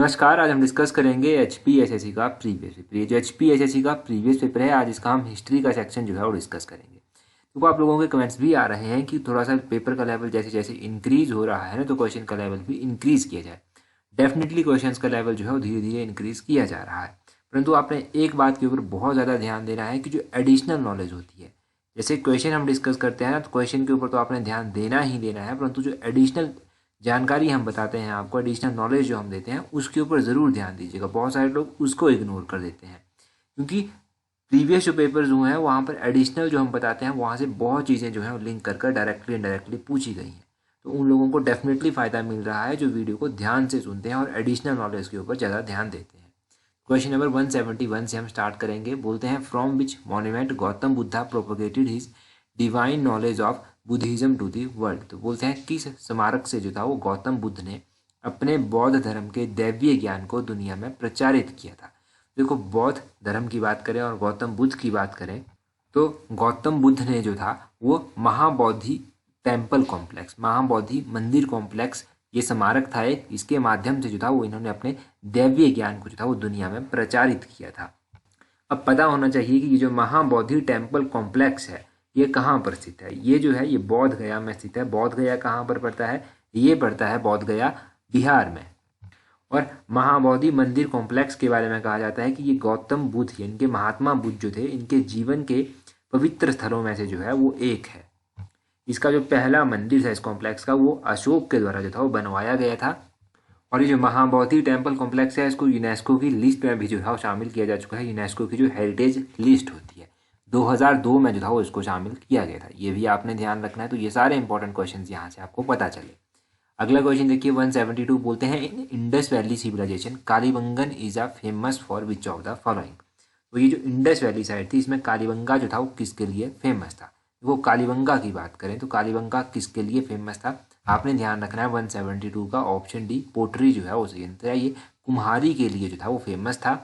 नमस्कार। आज हम डिस्कस करेंगे एचपीएसएससी का प्रीवियस पेपर। ये जो एचपीएसएससी का प्रीवियस पेपर है, आज इसका हम हिस्ट्री का सेक्शन जो है वो डिस्कस करेंगे। तो आप लोगों के कमेंट्स भी आ रहे हैं कि थोड़ा सा पेपर का लेवल जैसे जैसे इंक्रीज हो रहा है ना, तो क्वेश्चन का लेवल भी इंक्रीज किया जाए। डेफिनेटली क्वेश्चन का लेवल जो है वो धीरे धीरे इंक्रीज किया जा रहा है, परंतु आपने एक बात के ऊपर बहुत ज़्यादा ध्यान देना है कि जो एडिशनल नॉलेज होती है, जैसे क्वेश्चन हम डिस्कस करते हैं ना, तो क्वेश्चन के ऊपर तो आपने ध्यान देना ही देना है, परंतु जो एडिशनल जानकारी हम बताते हैं आपको, एडिशनल नॉलेज जो हम देते हैं उसके ऊपर ज़रूर ध्यान दीजिएगा। बहुत सारे लोग उसको इग्नोर कर देते हैं, क्योंकि प्रीवियस जो पेपर जो हैं वहाँ पर एडिशनल जो हम बताते हैं वहाँ से बहुत चीज़ें जो हैं लिंक कर डायरेक्टली इनडायरेक्टली पूछी गई हैं। तो उन लोगों को डेफिनेटली फ़ायदा मिल रहा है जो वीडियो को ध्यान से सुनते हैं और एडिशनल नॉलेज के ऊपर ज़्यादा ध्यान देते हैं। क्वेश्चन नंबर 171 से हम स्टार्ट करेंगे। बोलते हैं, from which monument Gautam Buddha propagated his divine knowledge of Buddhism to the world. तो बोलते हैं किस स्मारक से जो था वो गौतम बुद्ध ने अपने बौद्ध धर्म के दैवीय ज्ञान को दुनिया में प्रचारित किया था। देखो, बौद्ध धर्म की बात करें और गौतम बुद्ध की बात करें तो गौतम बुद्ध ने जो था वो महाबोधि टेम्पल कॉम्प्लेक्स, महाबोधि मंदिर कॉम्प्लेक्स, ये स्मारक था एक, इसके माध्यम से जो था वो इन्होंने अपने दैवीय ज्ञान को जो था वो दुनिया में प्रचारित किया था। अब पता होना चाहिए कि ये जो महाबोधि टेम्पल कॉम्प्लेक्स है ये कहाँ पर स्थित है। ये जो है ये बोध गया में स्थित है। बोध गया कहाँ पर पड़ता है? ये पड़ता है बोध गया बिहार में। और महाबोधि मंदिर कॉम्प्लेक्स के बारे में कहा जाता है कि ये गौतम बुद्ध, इनके महात्मा बुद्ध जो थे, इनके जीवन के पवित्र स्थलों में से जो है वो एक है। इसका जो पहला मंदिर था इस कॉम्प्लेक्स का, वो अशोक के द्वारा जो था वो बनवाया गया था। और ये जो महाबोधि टेम्पल कॉम्प्लेक्स है इसको यूनेस्को की लिस्ट में भी जो है शामिल किया जा चुका है। यूनेस्को की जो हेरिटेज लिस्ट होती है 2002 में जो था वो इसको शामिल किया गया था। ये भी आपने ध्यान रखना है। तो ये सारे इंपॉर्टेंट क्वेश्चन यहाँ से आपको पता चले। अगला क्वेश्चन देखिए 172। बोलते हैं, in Indus Valley civilisation Kalibangan is a famous for which of the following. तो ये जो इंडस वैली साइड थी इसमें कालीबंगा जो था वो किसके लिए फेमस था? वो कालीबंगा की बात करें तो कालीबंगा किसके लिए फेमस था? आपने ध्यान रखना है 172 का ऑप्शन डी, पोटरी जो है वो सही आंसर है। ये कुम्हारी के लिए जो था वो फेमस था।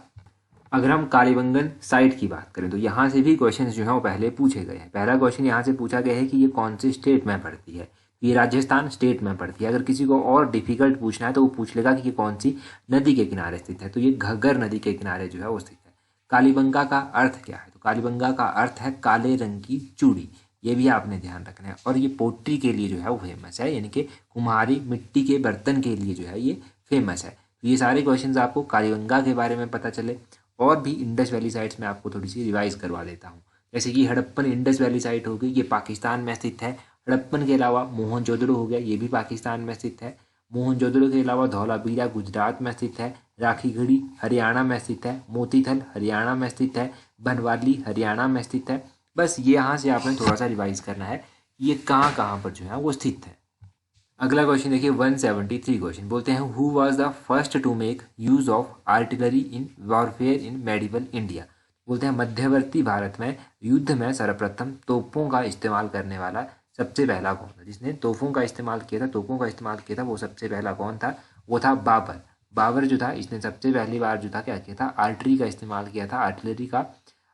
अगर हम कालीबंगन साइट की बात करें तो यहाँ से भी क्वेश्चन जो है वो पहले पूछे गए हैं। पहला क्वेश्चन यहाँ से पूछा गया है कि ये कौन से स्टेट में पड़ती है। ये राजस्थान स्टेट में पड़ती है। अगर किसी को और डिफिकल्ट पूछना है तो वो पूछ लेगा कि ये कौन सी नदी के किनारे स्थित है। तो ये घग्गर नदी के किनारे जो है वो स्थित है। कालीबंगा का अर्थ क्या है? तो कालीबंगा का अर्थ है काले रंग की चूड़ी। ये भी आपने ध्यान रखना है। और ये पोट्री के लिए जो है वो फेमस है, यानी कि कुम्हारी मिट्टी के बर्तन के लिए जो है ये फेमस है। तो ये सारे क्वेश्चंस आपको कालीबंगा के बारे में पता चले। और भी इंडस वैली साइट्स में आपको थोड़ी सी रिवाइज करवा देता हूँ। जैसे कि हड़प्पन इंडस वैली साइट हो गई, ये पाकिस्तान में स्थित है। हड़प्पन के अलावा मोहनजोदड़ो हो गया, ये भी पाकिस्तान में स्थित है। मोहनजोदड़ो के अलावा धौलावीरा गुजरात में स्थित है। राखीगढ़ी हरियाणा में स्थित है। मोतीथल हरियाणा में स्थित है। बनवाली हरियाणा में स्थित है। बस ये यहाँ से आपने थोड़ा सा रिवाइज करना है ये कहाँ कहाँ पर जो है वो स्थित है। अगला क्वेश्चन देखिए 173 क्वेश्चन। बोलते हैं, who was the first to make use of artillery in warfare in medieval India. बोलते हैं मध्यवर्ती भारत में युद्ध में सर्वप्रथम तोपों का इस्तेमाल करने वाला सबसे पहला कौन था? जिसने तोपों का इस्तेमाल किया था, तोपों का इस्तेमाल किया था, वो सबसे पहला कौन था? वो था बाबर। बाबर जो था इसने सबसे पहली बार जो था क्या किया था? आर्टरी का इस्तेमाल किया था। आर्टिलरी का,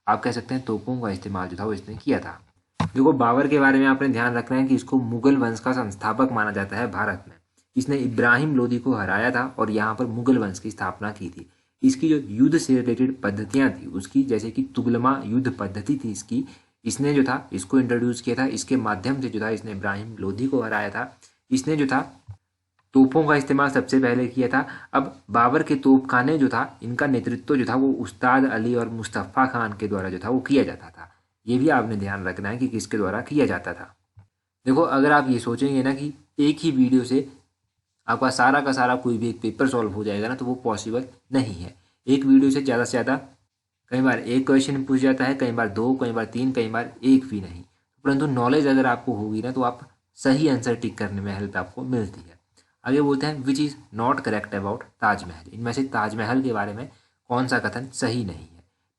आप कह सकते हैं तोपों का इस्तेमाल जो था वो इसने किया था। देखो, बाबर के बारे में आपने ध्यान रखना है कि इसको मुगल वंश का संस्थापक माना जाता है भारत में। इसने इब्राहिम लोदी को हराया था और यहाँ पर मुगल वंश की स्थापना की थी। इसकी जो युद्ध से रिलेटेड पद्धतियाँ थी उसकी, जैसे कि तुगलमा युद्ध पद्धति थी इसकी, इसने जो था इसको इंट्रोड्यूस किया था। इसके माध्यम से जो था इसने इब्राहिम लोदी को हराया था। इसने जो था तोपों का इस्तेमाल सबसे पहले किया था। अब बाबर के तोपखाने जो था इनका नेतृत्व जो था वो उस्ताद अली और मुस्तफ़ा खान के द्वारा जो था वो किया जाता था। ये भी आपने ध्यान रखना है कि किसके द्वारा किया जाता था। देखो, अगर आप ये सोचेंगे ना कि एक ही वीडियो से आपका सारा का सारा कोई भी एक पेपर सॉल्व हो जाएगा ना, तो वो पॉसिबल नहीं है। एक वीडियो से ज़्यादा ज़्यादा कई बार एक क्वेश्चन पूछ जाता है, कई बार दो, कई बार तीन, कई बार एक भी नहीं। परंतु नॉलेज अगर आपको होगी ना तो आप सही आंसर टिक करने में हेल्प आपको मिलती है। आगे बोलते हैं, which is not correct about Taj Mahal. इनमें से ताजमहल के बारे में कौन सा कथन सही नहीं है?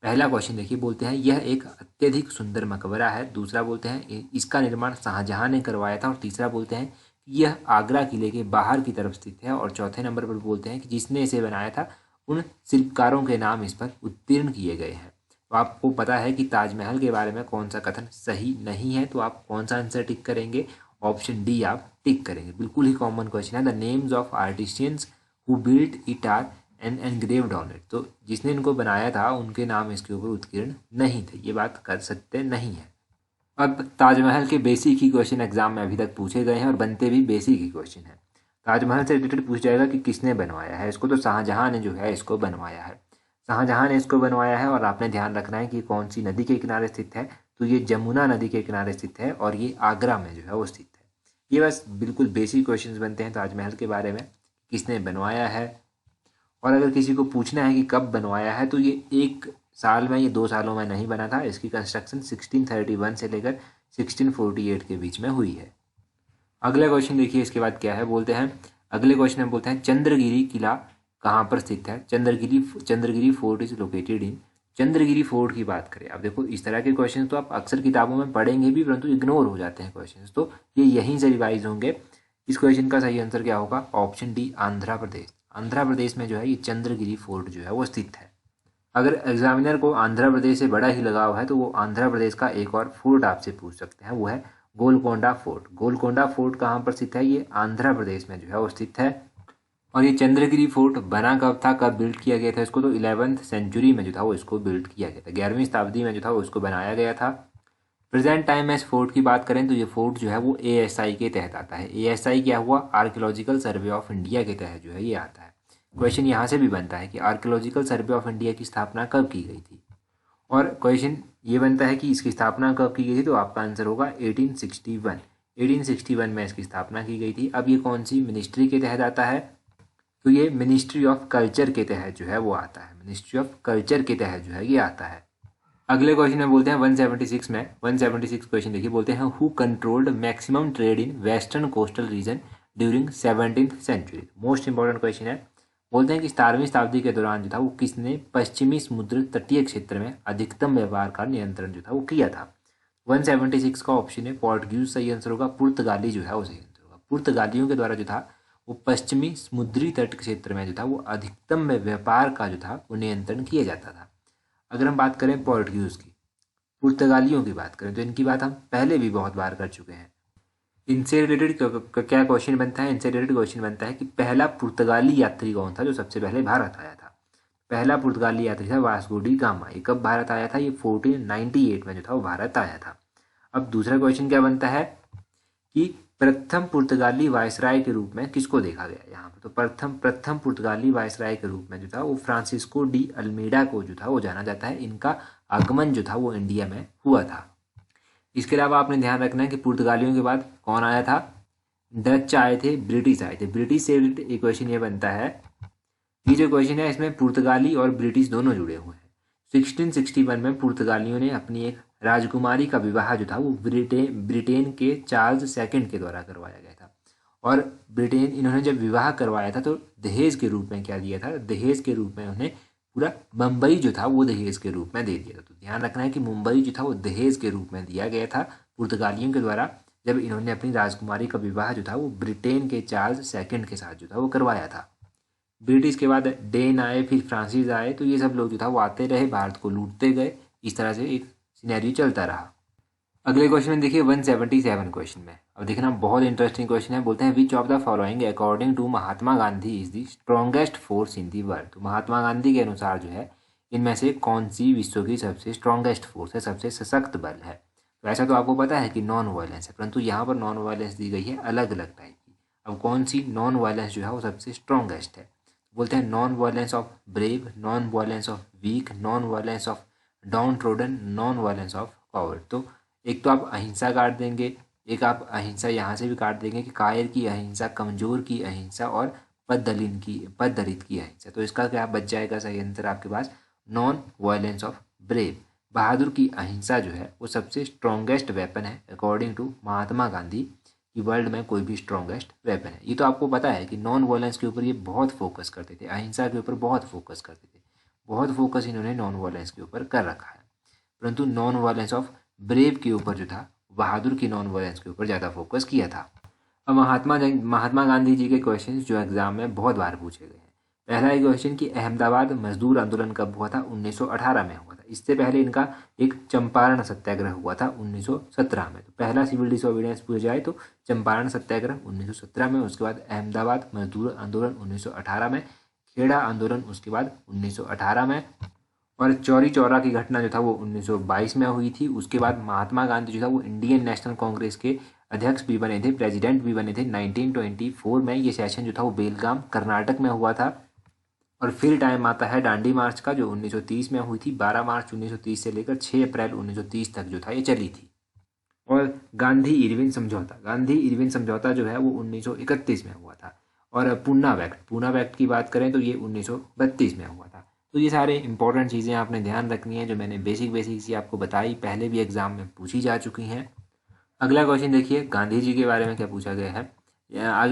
पहला क्वेश्चन देखिए, बोलते हैं यह एक अत्यधिक सुंदर मकबरा है। दूसरा बोलते हैं इसका निर्माण शाहजहां ने करवाया था। और तीसरा बोलते हैं कि यह आगरा किले के बाहर की तरफ स्थित है। और चौथे नंबर पर बोलते हैं कि जिसने इसे बनाया था उन शिल्पकारों के नाम इस पर उत्तीर्ण किए गए हैं। तो आपको पता है कि ताजमहल के बारे में कौन सा कथन सही नहीं है, तो आप कौन सा आंसर टिक करेंगे? ऑप्शन डी आप टिक करेंगे। बिल्कुल ही कॉमन क्वेश्चन है। The names of artisans who built it are and engraved on it. तो जिसने इनको बनाया था उनके नाम इसके ऊपर उत्कीर्ण नहीं थे, ये बात कर सकते नहीं है। अब ताजमहल के बेसिक ही क्वेश्चन एग्जाम में अभी तक पूछे गए हैं और बनते भी बेसिक ही क्वेश्चन है। ताजमहल से रिलेटेड पूछ जाएगा कि किसने बनवाया है इसको, तो शाहजहां ने जो है इसको बनवाया है। शाहजहां ने इसको बनवाया है और आपने ध्यान रखना है कि कौन सी नदी के किनारे स्थित है, तो ये जमुना नदी के किनारे स्थित है और ये आगरा में जो है वो स्थित है। ये बस बिल्कुल बेसिक क्वेश्चन बनते हैं ताजमहल के बारे में, किसने बनवाया है। और अगर किसी को पूछना है कि कब बनवाया है, तो ये 1 साल में, ये 2 सालों में नहीं बना था। इसकी कंस्ट्रक्शन 1631 से लेकर 1648 के बीच में हुई है। अगला क्वेश्चन देखिए इसके बाद क्या है, बोलते हैं अगले क्वेश्चन में बोलते हैं चंद्रगिरी किला कहाँ पर स्थित है। Chandragiri fort is located in. Chandragiri fort की बात करें, अब देखो इस तरह के क्वेश्चन तो आप अक्सर किताबों में पढ़ेंगे भी, परंतु इग्नोर हो जाते हैं क्वेश्चन, तो ये यहीं से रिवाइज होंगे। इस क्वेश्चन का सही आंसर क्या होगा, ऑप्शन डी आंध्र प्रदेश। आंध्र प्रदेश में जो है ये चंद्रगिरी फोर्ट जो है वो स्थित है। अगर एग्जामिनर को आंध्र प्रदेश से बड़ा ही लगाव है तो वो आंध्र प्रदेश का एक और फोर्ट आपसे पूछ सकते हैं, वो है गोलकोंडा फोर्ट। गोलकोंडा फोर्ट कहाँ पर स्थित है, ये आंध्र प्रदेश में जो है वो स्थित है। और ये चंद्रगिरी फोर्ट बना कब था, कब बिल्ड किया गया था इसको, तो 11वीं सेंचुरी में जो था वो इसको बिल्ड किया गया था, 11वीं शताब्दी में जो था वो इसको बनाया गया था। प्रेजेंट टाइम में इस फोर्ट की बात करें तो ये फोर्ट जो है वो ASI के तहत आता है। ASI क्या हुआ, आर्कियोलॉजिकल सर्वे ऑफ इंडिया के तहत जो है ये आता है। क्वेश्चन यहाँ से भी बनता है कि आर्कियोलॉजिकल सर्वे ऑफ इंडिया की स्थापना कब की गई थी, और क्वेश्चन ये बनता है कि इसकी स्थापना कब की गई थी, तो आपका आंसर होगा 1861। 1861 में इसकी स्थापना की गई थी। अब ये कौन सी मिनिस्ट्री के तहत आता है, तो ये मिनिस्ट्री ऑफ कल्चर के तहत जो है वो आता है। मिनिस्ट्री ऑफ कल्चर के तहत जो है ये आता है। अगले क्वेश्चन में बोलते हैं 176 में, 176 क्वेश्चन देखिए, बोलते हैं who controlled maximum trade in western coastal region during 17th century. Most important question है। बोलते हैं कि 17वीं शताब्दी के दौरान जो था वो किसने पश्चिमी समुद्र तटीय क्षेत्र में अधिकतम व्यापार का नियंत्रण जो था वो किया था। 176 का ऑप्शन है पोर्टुगीज सही आंसर होगा, पुर्तगाली जो है वो सही आंसर होगा। पुर्तगालियों के द्वारा जो था वो पश्चिमी समुद्री तट क्षेत्र में जो था वो अधिकतम व्यापार का जो था वो नियंत्रण किया जाता था। अगर हम बात करें पोर्टुगीज की, पुर्तगालियों की बात करें, तो इनकी बात हम पहले भी बहुत बार कर चुके हैं। इनसे रिलेटेड क्या क्वेश्चन बनता है, इनसे रिलेटेड क्वेश्चन बनता है कि पहला पुर्तगाली यात्री कौन था जो सबसे पहले भारत आया था। पहला पुर्तगाली यात्री था वास्को डी गामा। ये कब भारत आया था, ये 1498 में जो था वो भारत आया था। अब दूसरा क्वेश्चन क्या बनता है कि प्रथम पुर्तगाली वायसराय के रूप में किसको देखा गया यहाँ पर, तो प्रथम पुर्तगाली वायसराय के रूप में जो था वो फ्रांसिस्को डी अल्मेडा को जो था वो जाना जाता है। इनका आगमन जो था वो इंडिया में हुआ था। इसके अलावा आपने ध्यान रखना है कि पुर्तगालियों के बाद कौन आया था, डच आए थे, ब्रिटिश आए थे। ब्रिटिश से रिलेटेड एक क्वेश्चन ये बनता है, ये जो क्वेश्चन है इसमें पुर्तगाली और ब्रिटिश दोनों जुड़े हुए हैं। 1661 में पुर्तगालियों ने अपनी एक राजकुमारी का विवाह जो था वो ब्रिटेन के चार्ल्स सेकंड के द्वारा करवाया गया था। और इन्होंने जब विवाह करवाया था तो दहेज के रूप में क्या दिया था, दहेज के रूप में उन्हें पूरा मुंबई जो था वो दहेज के रूप में दे दिया था। तो ध्यान रखना है कि मुंबई जो था वो दहेज के रूप में दिया गया था पुर्तगालियों के द्वारा, जब इन्होंने अपनी राजकुमारी का विवाह जो था वो ब्रिटेन के चार्ल्स सेकंड के साथ जो था वो करवाया था। ब्रिटिश के बाद डेन आए, फिर फ्रांसीस आए, तो ये सब लोग जो था वो आते रहे, भारत को लूटते गए। इस तरह से एक सिनेरियो चलता रहा। अगले क्वेश्चन में देखिए 177 क्वेश्चन में, अब देखना बहुत इंटरेस्टिंग क्वेश्चन है। बोलते हैं which of the following according to Mahatma Gandhi is the strongest force in the world. तो महात्मा गांधी के अनुसार जो है इनमें से कौन सी विश्व की सबसे स्ट्रॉन्गेस्ट फोर्स है, सबसे सशक्त बल है। तो ऐसा तो आपको पता है कि नॉन वायलेंस है, परंतु यहाँ पर नॉन वायलेंस दी गई है अलग अलग टाइप की। अब कौन सी नॉन वायलेंस जो है वो सबसे स्ट्रॉन्गेस्ट है, बोलते हैं non violence of brave, non violence of weak, non violence of downtrodden, non violence of coward. तो एक तो आप अहिंसा काट देंगे, एक आप अहिंसा यहाँ से भी काट देंगे कि कायर की अहिंसा, कमजोर की अहिंसा और पददलित की अहिंसा। तो इसका क्या बच जाएगा सही आंसर आपके पास, नॉन वायलेंस ऑफ ब्रेव। बहादुर की अहिंसा जो है वो सबसे स्ट्रॉन्गेस्ट वेपन है अकॉर्डिंग टू महात्मा गांधी कि वर्ल्ड में कोई भी स्ट्रॉन्गेस्ट वेपन है। ये तो आपको पता है कि नॉन वायलेंस के ऊपर ये बहुत फोकस करते थे, अहिंसा के ऊपर बहुत फोकस करते थे, बहुत फोकस इन्होंने नॉन वायलेंस के ऊपर कर रखा है। परंतु नॉन वायलेंस ऑफ ब्रेव के ऊपर जो था, बहादुर की नॉन वायलेंस के ऊपर ज़्यादा फोकस किया था। अब महात्मा गांधी जी के क्वेश्चन जो एग्जाम में बहुत बार पूछे गए हैं। पहला एक क्वेश्चन कि अहमदाबाद मजदूर आंदोलन कब हुआ था, 1918 में हुआ था। इससे पहले इनका एक चंपारण सत्याग्रह हुआ था 1917 में। तो पहला सिविल डिसोबीडियंस पूछा जाए तो चंपारण सत्याग्रह 1917 में, उसके बाद अहमदाबाद मजदूर आंदोलन 1918 में। खेड़ा आंदोलन उसके बाद 1918 में, और चौरी चौरा की घटना जो था वो 1922 में हुई थी। उसके बाद महात्मा गांधी जो था वो इंडियन नेशनल कांग्रेस के अध्यक्ष भी बने थे, प्रेसिडेंट भी बने थे 1924 में। ये सेशन जो था वो बेलगाम कर्नाटक में हुआ था। और फिर टाइम आता है दांडी मार्च का, जो 1930 में हुई थी। 12 मार्च 1930 से लेकर 6 अप्रैल 1930 तक जो था ये चली थी। और गांधी इरविन समझौता जो है वो 1931 में हुआ था। और पूना वैक्ट की बात करें तो ये 1932 में हुआ था। तो ये सारे इंपॉर्टेंट चीज़ें आपने ध्यान रखनी है, जो मैंने बेसिक सी आपको बताई, पहले भी एग्जाम में पूछी जा चुकी हैं। अगला क्वेश्चन देखिए, गांधी जी के बारे में क्या पूछा गया है।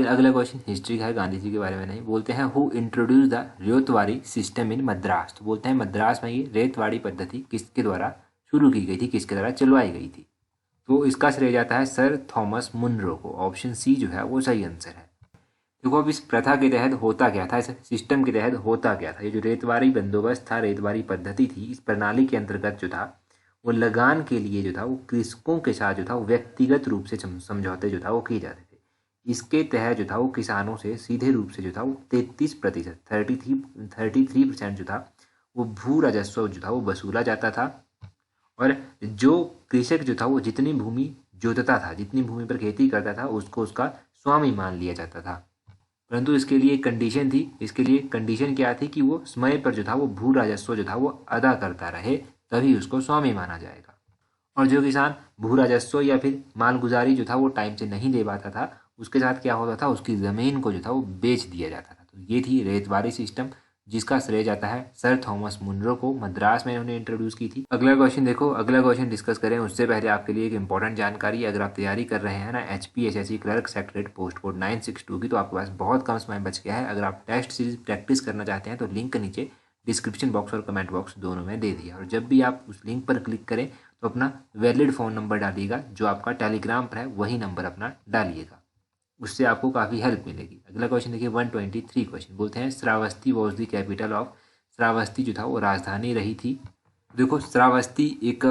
अगला क्वेश्चन हिस्ट्री का है, गांधी जी के बारे में नहीं। बोलते हैं who introduce the ryotwari system in Madras. तो बोलते हैं मद्रास में ये रेतवाड़ी पद्धति किसके द्वारा शुरू की गई थी, किसके द्वारा चलवाई गई थी। तो इसका श्रेय जाता है सर थॉमस मुनरो को। ऑप्शन सी जो है वो सही आंसर है। देखो अब इस प्रथा के तहत होता क्या था, इस सिस्टम के तहत होता क्या था। ये जो रेतवारी बंदोबस्त था, रेतवारी पद्धति थी, इस प्रणाली के अंतर्गत जो था वो लगान के लिए जो था वो कृषकों के साथ जो था वो व्यक्तिगत रूप से समझौते जो था वो किए जाते थे। इसके तहत जो था वो किसानों से सीधे रूप से जो था वो 33% 33% जो था वो भू राजस्व जो था वो वसूला जाता था। और जो कृषक जो था वो जितनी भूमि जोतता था, जितनी भूमि पर खेती करता था, उसको उसका स्वामी मान लिया जाता था। परंतु इसके लिए एक कंडीशन थी। इसके लिए कंडीशन क्या थी कि वो समय पर जो था वो भू राजस्व जो था वो अदा करता रहे, तभी उसको स्वामी माना जाएगा। और जो किसान भू राजस्व या फिर मालगुजारी जो था वो टाइम से नहीं दे पाता था, उसके साथ क्या होता था, उसकी ज़मीन को जो था वो बेच दिया जाता था। तो ये थी रेतवारी सिस्टम, जिसका श्रेय जाता है सर थॉमस मुनरो को। मद्रास में इन्होंने इंट्रोड्यूस की थी। अगला क्वेश्चन देखो, अगला क्वेश्चन डिस्कस करें उससे पहले आपके लिए एक इंपॉर्टेंट जानकारी। अगर आप तैयारी कर रहे हैं ना HPSSC clerk secretariat post code 962 की, तो आपके पास बहुत कम समय बच गया है। अगर आप टेस्ट सीरीज प्रैक्टिस करना चाहते हैं तो लिंक नीचे डिस्क्रिप्शन बॉक्स और कमेंट बॉक्स दोनों में दे दिया। और जब भी आप उस लिंक पर क्लिक करें तो अपना वैलिड फ़ोन नंबर डालिएगा, जो आपका टेलीग्राम पर है वही नंबर अपना डालिएगा, उससे आपको काफ़ी हेल्प मिलेगी। अगला क्वेश्चन देखिए 123 क्वेश्चन। बोलते हैं Shravasti was the capital of. Shravasti जो था वो राजधानी रही थी। देखो श्रावस्ती एक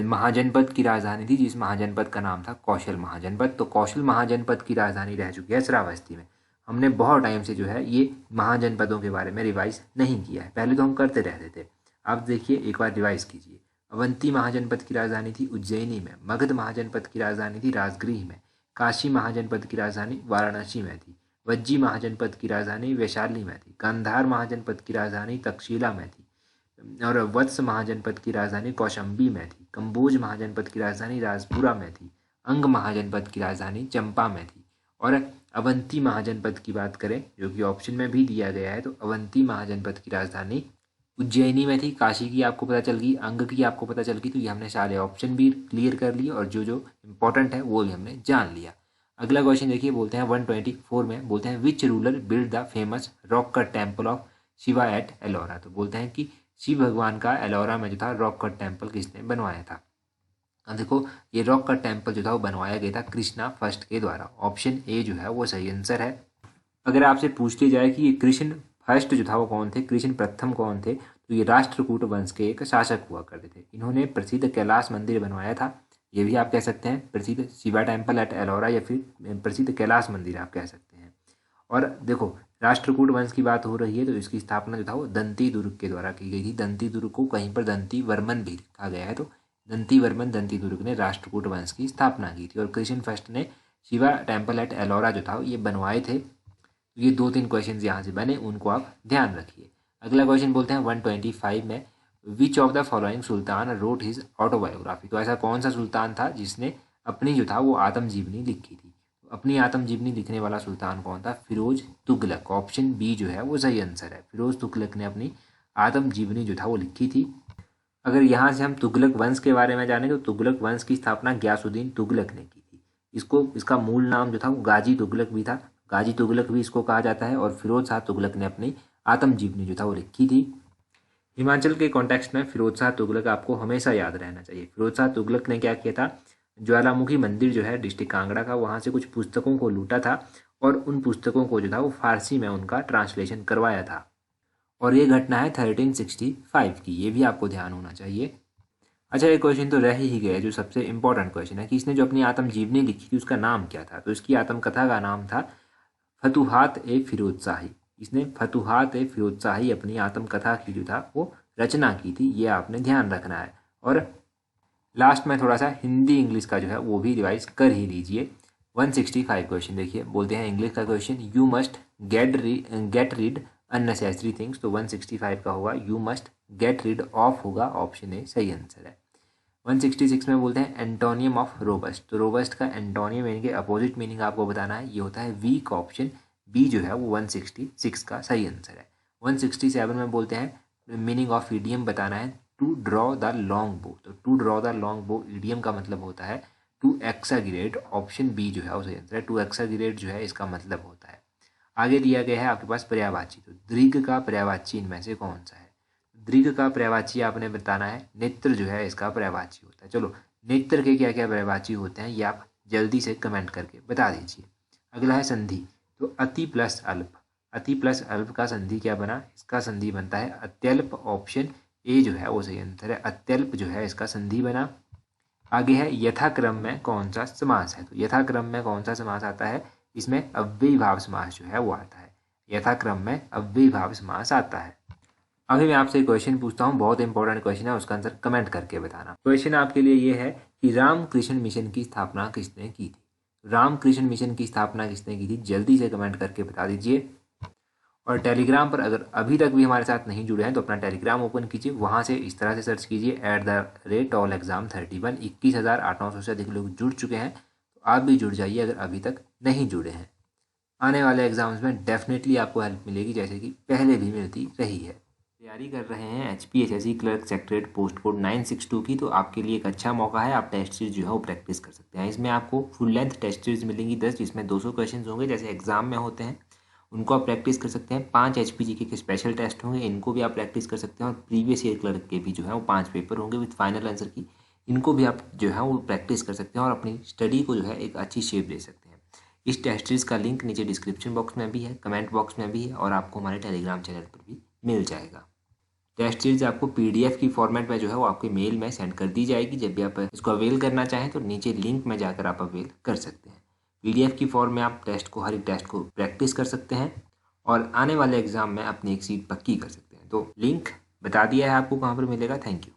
महाजनपद की राजधानी थी, जिस महाजनपद का नाम था कौशल महाजनपद। तो कौशल महाजनपद की राजधानी रह चुकी है श्रावस्ती में। हमने बहुत टाइम से जो है ये महाजनपदों के बारे में रिवाइज नहीं किया है, पहले तो हम करते रहते थे। आप देखिए एक बार रिवाइज कीजिए। अवंती महाजनपद की राजधानी थी उज्जैनी में। मगध महाजनपद की राजधानी थी राजगृह में। काशी महाजनपद की राजधानी वाराणसी में थी। वज्जी महाजनपद की राजधानी वैशाली में थी। गांधार महाजनपद की राजधानी तक्षशिला में थी। और वत्स महाजनपद की राजधानी कौशाम्बी में थी। कंबोज महाजनपद की राजधानी राजपुरा में थी। अंग महाजनपद की राजधानी चंपा में थी। और अवंती महाजनपद की बात करें, जो कि ऑप्शन में भी दिया गया है, तो अवंती महाजनपद की राजधानी उज्जैनी में थी। काशी की आपको पता चल गई, अंग की आपको पता चल गई। तो ये हमने सारे ऑप्शन भी क्लियर कर लिए और जो जो इम्पोर्टेंट है वो भी हमने जान लिया। अगला क्वेश्चन देखिए, बोलते हैं 124 में, बोलते हैं which ruler build the famous rock cut temple of Shiva at Ellora. तो बोलते हैं कि शिव भगवान का एलोरा में जो था रॉक कट टेम्पल किसने बनवाया था। अब देखो ये रॉक कट टेम्पल जो था वो बनवाया गया था कृष्णा फर्स्ट के द्वारा। ऑप्शन ए जो है वो सही आंसर है। अगर आपसे पूछ लिया जाए कि ये कृष्ण फर्स्ट जो था वो कौन थे, कृष्ण प्रथम कौन थे, तो ये राष्ट्रकूट वंश के एक शासक हुआ करते थे। इन्होंने प्रसिद्ध कैलाश मंदिर बनवाया था। ये भी आप कह सकते हैं प्रसिद्ध शिवा टेम्पल एट एलोरा, या फिर प्रसिद्ध कैलाश मंदिर आप कह सकते हैं। और देखो राष्ट्रकूट वंश की बात हो रही है, तो इसकी स्थापना जो था वो दंती दुर्ग के द्वारा की गई थी। दंती दुर्ग को कहीं पर दंती वर्मन भी लिखा गया है, तो दंती वर्मन दंती दुर्ग ने राष्ट्रकूट वंश की स्थापना की थी। और कृष्ण फर्स्ट ने शिवा टेम्पल एट एलोरा जो था ये बनवाए थे। ये 2-3 क्वेश्चन यहाँ से बने, उनको आप ध्यान रखिए। अगला क्वेश्चन बोलते हैं 125 में, विच of the following Sultan road his autobiography. तो ऐसा कौन सा सुल्तान था जिसने अपनी जो था वो आत्मजीवनी लिखी थी। तो अपनी आत्मजीवनी लिखने वाला सुल्तान कौन था, फिरोज तुगलक। ऑप्शन बी जो है वो सही आंसर है। फिरोज तुगलक ने अपनी आत्मजीवनी जो था वो लिखी थी। अगर यहाँ से हम तुगलक वंश के बारे में जाने तो तुगलक वंश की स्थापना गयासुद्दीन तुगलक ने की थी। इसका मूल नाम जो था वो गाजी तुगलक भी था, गाजी तुगलक भी इसको कहा जाता है। और फिरोज शाह तुगलक ने अपनी आत्मजीवनी जो था वो लिखी थी। हिमाचल के कॉन्टेक्स्ट में फिरोज शाह तुगलक आपको हमेशा याद रहना चाहिए। फिरोज शाह तुगलक ने क्या किया था, ज्वालामुखी मंदिर जो है डिस्ट्रिक्ट कांगड़ा का, वहाँ से कुछ पुस्तकों को लूटा था और उन पुस्तकों को जो था वो फारसी में उनका ट्रांसलेशन करवाया था। और ये घटना है 1365 की, ये भी आपको ध्यान होना चाहिए। अच्छा एक क्वेश्चन तो रह ही गया, जो सबसे इंपॉर्टेंट क्वेश्चन है कि इसने जो अपनी आत्मजीवनी लिखी थी उसका नाम क्या था। तो इसकी आत्मकथा का नाम था फतुहात ए फिरोज शाही। इसने फतुहात फ़िरोज़शाही अपनी आत्मकथा की जो था वो रचना की थी, ये आपने ध्यान रखना है। और लास्ट में थोड़ा सा हिंदी इंग्लिश का जो है वो भी रिवाइज कर ही लीजिए। 165 क्वेश्चन देखिए, बोलते हैं इंग्लिश का question, you must get rid unnecessary things. तो 165 का होगा you must get rid of, होगा ऑप्शन ए सही आंसर है। 166 में बोलते हैं एंटोनियम ऑफ रोबस्ट। तो रोबस्ट का एंटोनियम यानी कि अपोजिट मीनिंग आपको बताना है, ये होता है वीक। ऑप्शन बी जो है वो 166 का सही आंसर है। 167 में बोलते हैं मीनिंग ऑफ ईडियम बताना है, टू ड्रॉ द लॉन्ग बो। तो टू ड्रॉ द लॉन्ग बो ईडियम का मतलब होता है टू एक्सागिरेट। ऑप्शन बी जो है वो सही आंसर है, टू एक्सागिरेट जो है इसका मतलब होता है। आगे दिया गया है आपके पास पर्यायवाची। तो दीर्घ का पर्यायवाची इनमें से कौन सा है? दीर्घ का पर्यायवाची आपने बताना है, नेत्र जो है इसका पर्यायवाची होता है। चलो नेत्र के क्या क्या पर्यायवाची होते हैं ये आप जल्दी से कमेंट करके बता दीजिए। अगला है संधि। तो अति प्लस अल्प, अति प्लस अल्प का संधि क्या बना? इसका संधि बनता है अत्यल्प। ऑप्शन ए जो है वो सही आंसर है, अत्यल्प जो है इसका संधि बना। आगे है यथाक्रम में कौन सा समास है? तो यथाक्रम में कौन सा समास आता है? इसमें अव्ययीभाव समास जो है वो आता है, यथाक्रम में अव्ययीभाव समास आता है। अभी मैं आपसे एक क्वेश्चन पूछता हूँ, बहुत इंपॉर्टेंट क्वेश्चन है, उसका आंसर कमेंट करके बताना। क्वेश्चन आपके लिए ये है कि रामकृष्ण मिशन की स्थापना किसने की थी? रामकृष्ण मिशन की स्थापना किसने की थी? जल्दी से कमेंट करके बता दीजिए। और टेलीग्राम पर अगर अभी तक भी हमारे साथ नहीं जुड़े हैं तो अपना टेलीग्राम ओपन कीजिए, वहाँ से इस तरह से सर्च कीजिए @allexam31। 21,800 से अधिक लोग जुड़ चुके हैं, तो आप भी जुड़ जाइए अगर अभी तक नहीं जुड़े हैं। आने वाले एग्जाम्स में डेफिनेटली आपको हेल्प मिलेगी, जैसे कि पहले भी मिलती रही है। तैयारी कर रहे हैं HPSSC clerk secretariat post code 962 की, तो आपके लिए एक अच्छा मौका है, आप टेस्ट सीरीज जो है वो प्रैक्टिस कर सकते हैं। इसमें आपको फुल लेंथ टेस्ट सीरीज मिलेंगी 10, जिसमें 200 क्वेश्चन होंगे जैसे एग्जाम में होते हैं, उनको आप प्रैक्टिस कर सकते हैं। 5 HPGK के स्पेशल टेस्ट होंगे, इनको भी आप प्रैक्टिस कर सकते हैं। और प्रीवियस ईयर क्लर्क के भी जो है वो 5 पेपर होंगे विद फाइनल आंसर की, इनको भी आप जो है वो प्रैक्टिस कर सकते हैं और अपनी स्टडी को जो है एक अच्छी शेप दे सकते हैं। इस टेस्ट सीरीज का लिंक नीचे डिस्क्रिप्शन बॉक्स में भी है, कमेंट बॉक्स में भी है, और आपको हमारे टेलीग्राम चैनल पर भी मिल जाएगा। टेस्ट सीरीज आपको PDF की फॉर्मेट में जो है वो आपके मेल में सेंड कर दी जाएगी। जब भी आप इसको अवेल करना चाहें तो नीचे लिंक में जाकर आप अवेल कर सकते हैं। PDF की फॉर्म में आप हर एक टेस्ट को प्रैक्टिस कर सकते हैं और आने वाले एग्जाम में अपनी एक सीट पक्की कर सकते हैं। तो लिंक बता दिया है आपको कहाँ पर मिलेगा। Thank you.